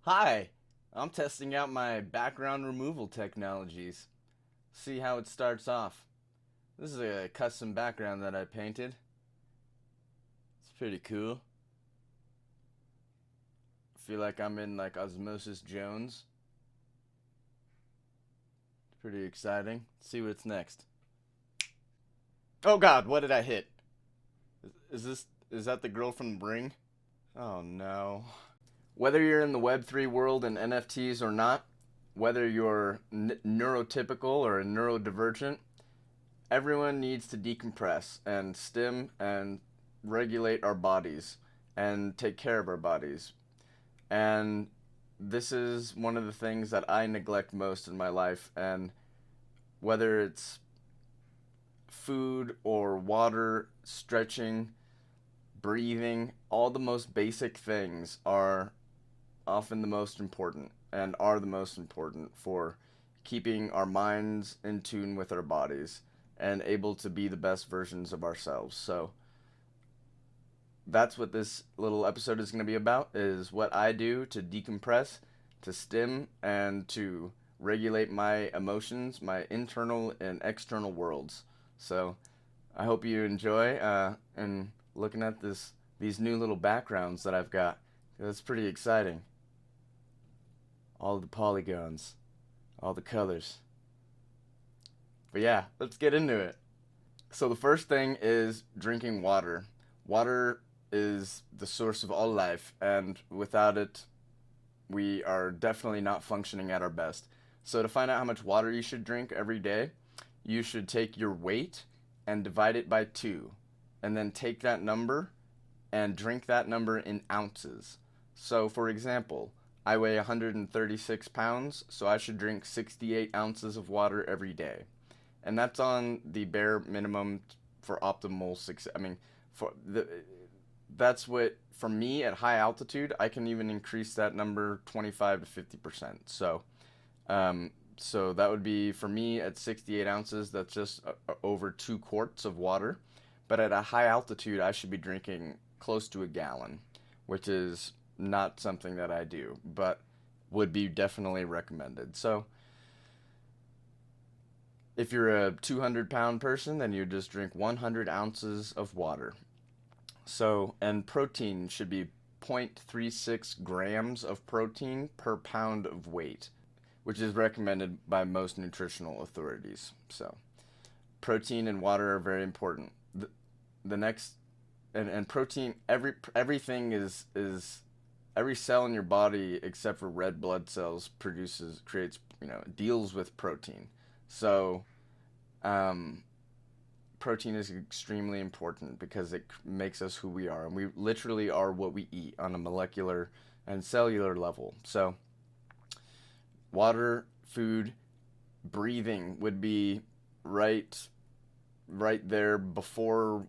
Hi, I'm testing out my background removal technologies. See how it starts off. This is a custom background that I painted. It's pretty cool. I feel like I'm in like Osmosis Jones. It's pretty exciting. Let's see what's next. Oh god, what did I hit? Is that the girl from the ring? Oh no. Whether you're in the Web3 world and NFTs or not, whether you're neurotypical or neurodivergent, everyone needs to decompress and stim and regulate our bodies and take care of our bodies. And this is one of the things that I neglect most in my life. And whether it's food or water, stretching, breathing, all the most basic things are often the most important and are the most important for keeping our minds in tune with our bodies and able to be the best versions of ourselves. So that's what this little episode is going to be about, is what I do to decompress, to stim, and to regulate my emotions, my internal and external worlds. So I hope you enjoy and looking at these new little backgrounds that I've got. That's pretty exciting. All the polygons, all the colors. But yeah, let's get into it. So the first thing is drinking water. Water is the source of all life, and without it, we are definitely not functioning at our best. So to find out how much water you should drink every day, you should take your weight and divide it by 2, and then take that number and drink that number in ounces. So for example, I weigh 136 pounds, so I should drink 68 ounces of water every day. And that's on the bare minimum for optimal success. I mean, for the that's what, for me at high altitude, I can even increase that number 25 to 50%. So that would be for me at 68 ounces. That's just over 2 quarts of water. But at a high altitude, I should be drinking close to a gallon, which is not something that I do, but would be definitely recommended. So if you're a 200-pound person, then you just drink 100 ounces of water. So, and protein should be 0.36 grams of protein per pound of weight, which is recommended by most nutritional authorities. So, protein and water are very important. The next, and protein, everything is every cell in your body except for red blood cells creates, deals with protein. So, um, protein is extremely important because it makes us who we are, and we literally are what we eat on a molecular and cellular level. So water, food, breathing would be right right there before,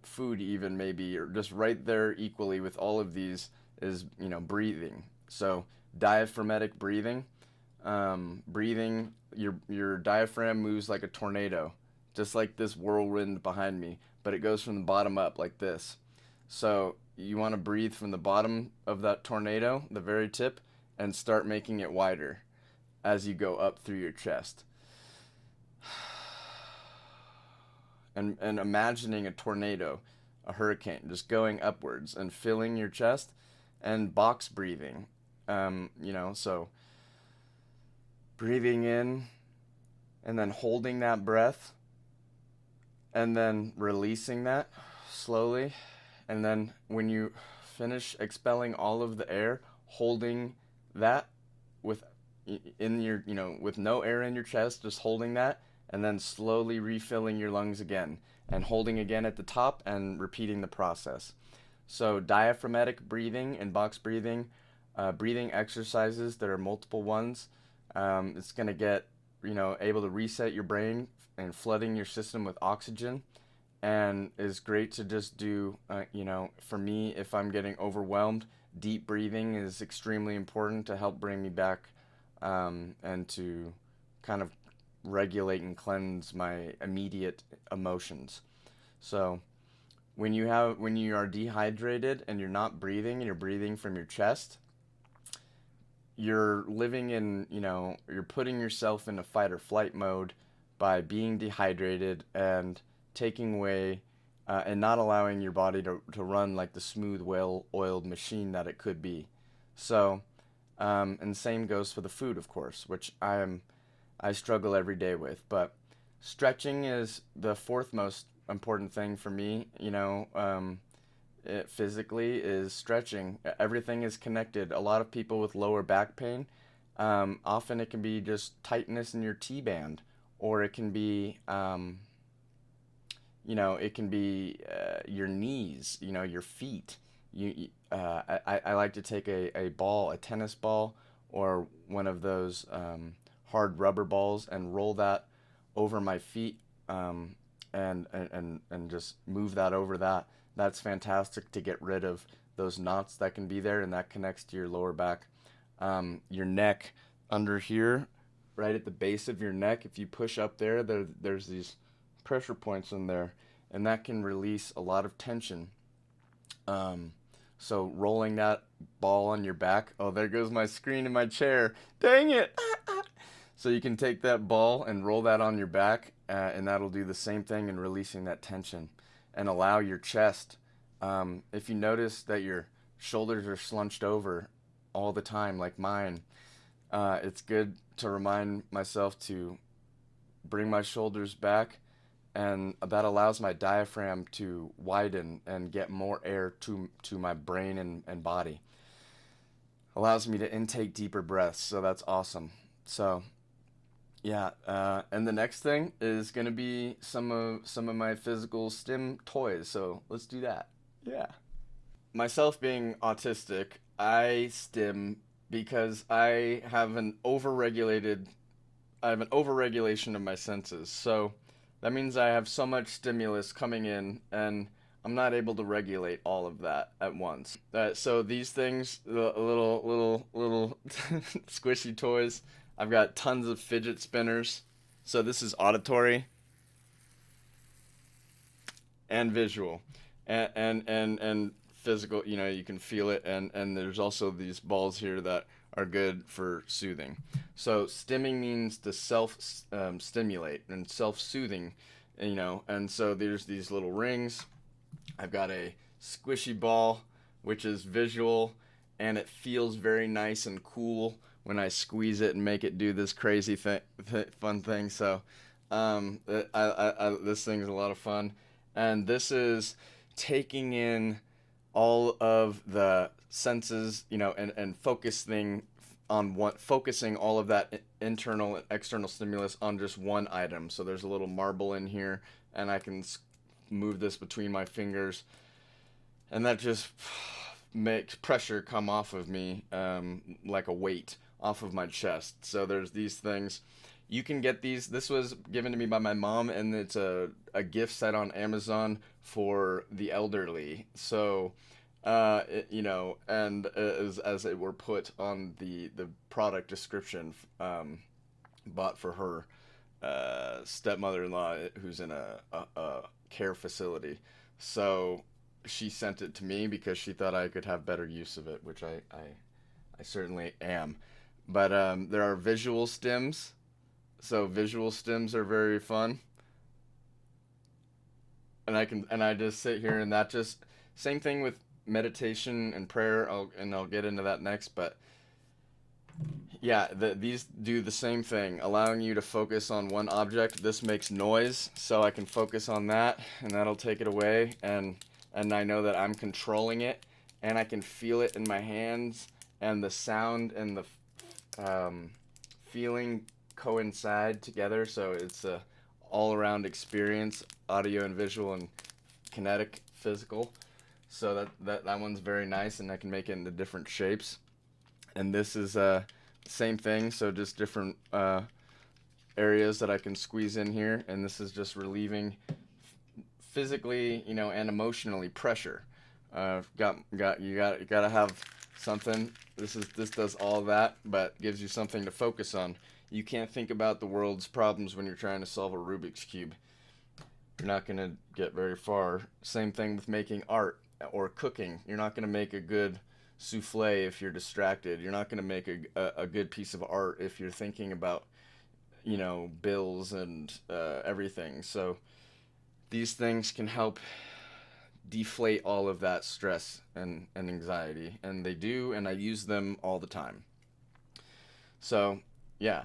food even, maybe, or just right there equally with all of these is, breathing. So diaphragmatic breathing, breathing, your diaphragm moves like a tornado, just like this whirlwind behind me, but it goes from the bottom up like this. So you want to breathe from the bottom of that tornado, the very tip, and start making it wider as you go up through your chest. And imagining a tornado, a hurricane, just going upwards and filling your chest, and box breathing. So breathing in and then holding that breath and then releasing that slowly. And then when you finish expelling all of the air, holding that with in your, with no air in your chest, just holding that and then slowly refilling your lungs again and holding again at the top and repeating the process. So diaphragmatic breathing and box breathing, breathing exercises. There are multiple ones. It's gonna get, able to reset your brain and flooding your system with oxygen, and is great to just do. For me, if I'm getting overwhelmed, deep breathing is extremely important to help bring me back, and to kind of regulate and cleanse my immediate emotions. So when you are dehydrated and you're not breathing and you're breathing from your chest, you're living in, you're putting yourself in a fight or flight mode by being dehydrated and taking away and not allowing your body to run like the smooth, well-oiled machine that it could be. So, and same goes for the food, of course, which I struggle every day with. But stretching is the fourth most important thing for me. It physically is stretching. Everything is connected. A lot of people with lower back pain, often it can be just tightness in your T band, or it can be, your knees, your feet. I like to take a ball, a tennis ball, or one of those hard rubber balls, and roll that over my feet, and just move that over that. That's fantastic to get rid of those knots that can be there, and that connects to your lower back, your neck under here, right at the base of your neck. If you push up there's these pressure points in there, and that can release a lot of tension. So rolling that ball on your back. Oh, there goes my screen in my chair. Dang it! So you can take that ball and roll that on your back, and that'll do the same thing in releasing that tension, and allow your chest. If you notice that your shoulders are slunched over all the time, like mine, it's good to remind myself to bring my shoulders back, and that allows my diaphragm to widen and get more air to my brain and body. Allows me to intake deeper breaths, so that's awesome. So yeah, and the next thing is gonna be some of my physical stim toys. So let's do that. Yeah. Myself being autistic, I stim because I have an overregulation of my senses. So that means I have so much stimulus coming in, and I'm not able to regulate all of that at once. So these things, the little squishy toys. I've got tons of fidget spinners. So this is auditory and visual, and physical. You can feel it, and there's also these balls here that are good for soothing. So stimming means to self stimulate and self soothing, and so there's these little rings. I've got a squishy ball, which is visual, and it feels very nice and cool when I squeeze it and make it do this crazy fun thing. So, this thing's a lot of fun, and this is taking in all of the senses, and focusing all of that internal and external stimulus on just one item. So there's a little marble in here, and I can move this between my fingers, and that just makes pressure come off of me, like a weight off of my chest. So there's these things. You can get these. This was given to me by my mom, and it's a gift set on Amazon for the elderly. So, and as it were put on the product description, bought for her stepmother-in-law who's in a care facility. So she sent it to me because she thought I could have better use of it, which I certainly am. But there are visual stims. So visual stims are very fun. And I just sit here, and that just same thing with meditation and prayer. I'll get into that next, but yeah, these do the same thing, allowing you to focus on one object. This makes noise, so I can focus on that, and that'll take it away, and I know that I'm controlling it, and I can feel it in my hands, and the sound and the feeling coincide together, so it's a all-around experience, audio and visual and kinetic, physical. So that one's very nice, and I can make it into different shapes. And this is same thing, so just different areas that I can squeeze in here, and this is just relieving physically, and emotionally pressure. You gotta have something. This does all that, but gives you something to focus on. You can't think about the world's problems when you're trying to solve a Rubik's Cube. You're not gonna get very far. Same thing with making art or cooking. You're not gonna make a good souffle if you're distracted. You're not going to make a good piece of art if you're thinking about, bills and everything. So these things can help deflate all of that stress and anxiety. And they do, and I use them all the time. So, yeah.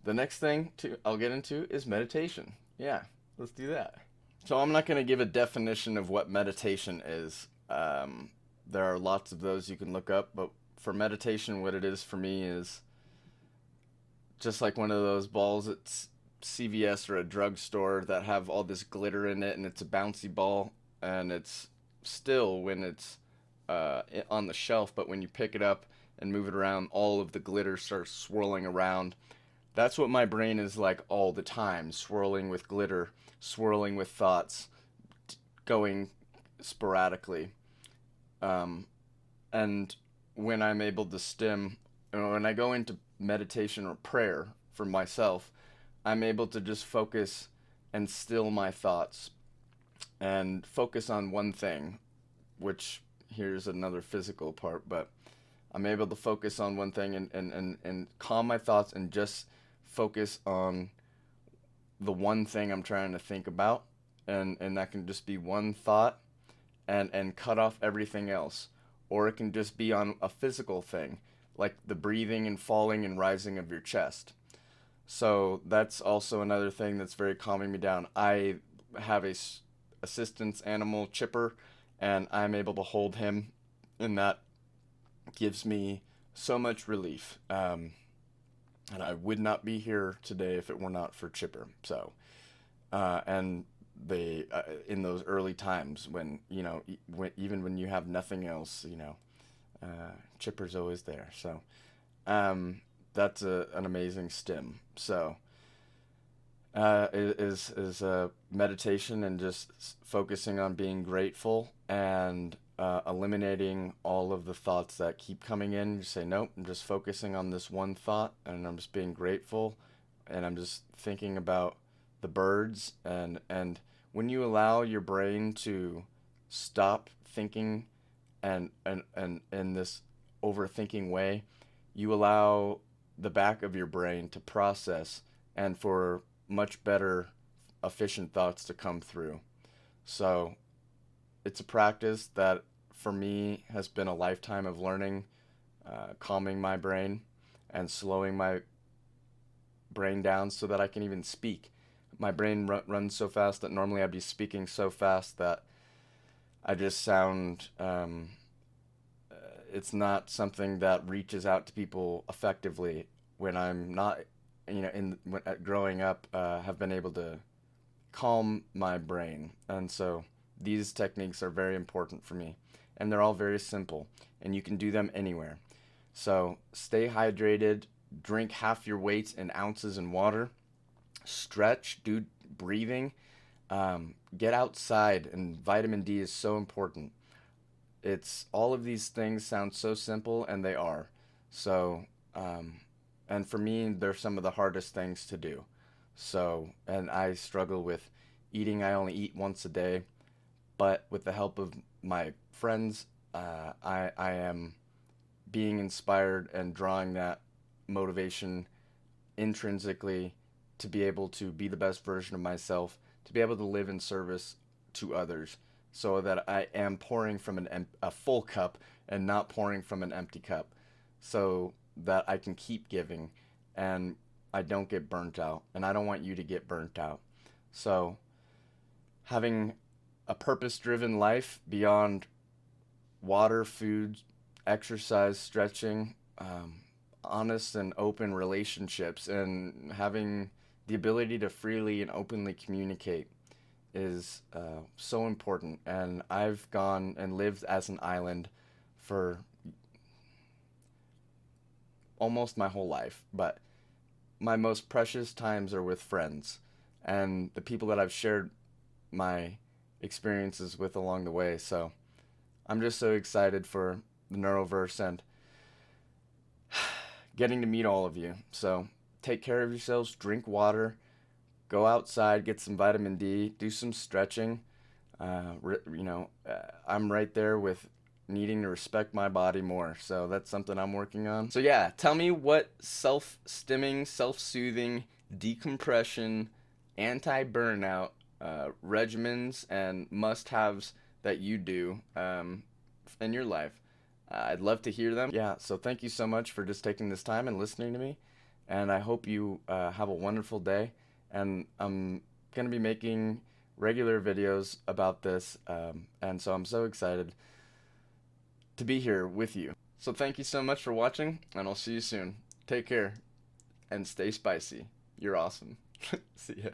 The next thing I'll get into is meditation. Yeah, let's do that. So I'm not going to give a definition of what meditation is. There are lots of those you can look up, but for meditation, what it is for me is just like one of those balls at CVS or a drugstore that have all this glitter in it, and it's a bouncy ball, and it's still when it's on the shelf, but when you pick it up and move it around, all of the glitter starts swirling around. That's what my brain is like all the time, swirling with glitter, swirling with thoughts, going sporadically. Um, and when I'm able to stim, when I go into meditation or prayer for myself, I'm able to just focus and still my thoughts and focus on one thing, which here's another physical part, but I'm able to focus on one thing and calm my thoughts and just focus on the one thing I'm trying to think about. And that can just be one thought and cut off everything else. Or it can just be on a physical thing, like the breathing and falling and rising of your chest. So that's also another thing that's very calming me down. I have a assistance animal, Chipper, and I'm able to hold him, and that gives me so much relief. And I would not be here today if it were not for Chipper. So, and they in those early times when even when you have nothing else, Chipper's always there. So, that's an amazing stim. So, is meditation and just focusing on being grateful and eliminating all of the thoughts that keep coming in. You say, nope, I'm just focusing on this one thought and I'm just being grateful and I'm just thinking about the birds. And when you allow your brain to stop thinking and in this overthinking way, you allow the back of your brain to process and for much better, efficient thoughts to come through. So it's a practice that for me has been a lifetime of learning, calming my brain and slowing my brain down so that I can even speak. My brain runs so fast that normally I'd be speaking so fast that I just sound, it's not something that reaches out to people effectively when I'm not, growing up, have been able to calm my brain. And so these techniques are very important for me. And they're all very simple. And you can do them anywhere. So stay hydrated, drink half your weight in ounces in water, stretch, do breathing, get outside, and vitamin D is so important. It's all of these things sound so simple, and they are. So, and for me, they're some of the hardest things to do. So, and I struggle with eating. I only eat once a day, but with the help of my friends, I am being inspired and drawing that motivation intrinsically to be able to be the best version of myself, to be able to live in service to others, so that I am pouring from a full cup and not pouring from an empty cup, so that I can keep giving and I don't get burnt out, and I don't want you to get burnt out. So having a purpose-driven life beyond water, food, exercise, stretching, honest and open relationships, and having the ability to freely and openly communicate is so important. And I've gone and lived as an island for almost my whole life, but my most precious times are with friends and the people that I've shared my experiences with along the way. So I'm just so excited for the Neuroverse and getting to meet all of you. So take care of yourselves, drink water, go outside, get some vitamin D, do some stretching. I'm right there with needing to respect my body more. So that's something I'm working on. So yeah, tell me what self-stimming, self-soothing, decompression, anti-burnout regimens and must-haves that you do in your life. I'd love to hear them. Yeah, so thank you so much for just taking this time and listening to me. And I hope you have a wonderful day. And I'm going to be making regular videos about this. And so I'm so excited to be here with you. So thank you so much for watching, and I'll see you soon. Take care, and stay spicy. You're awesome. See ya.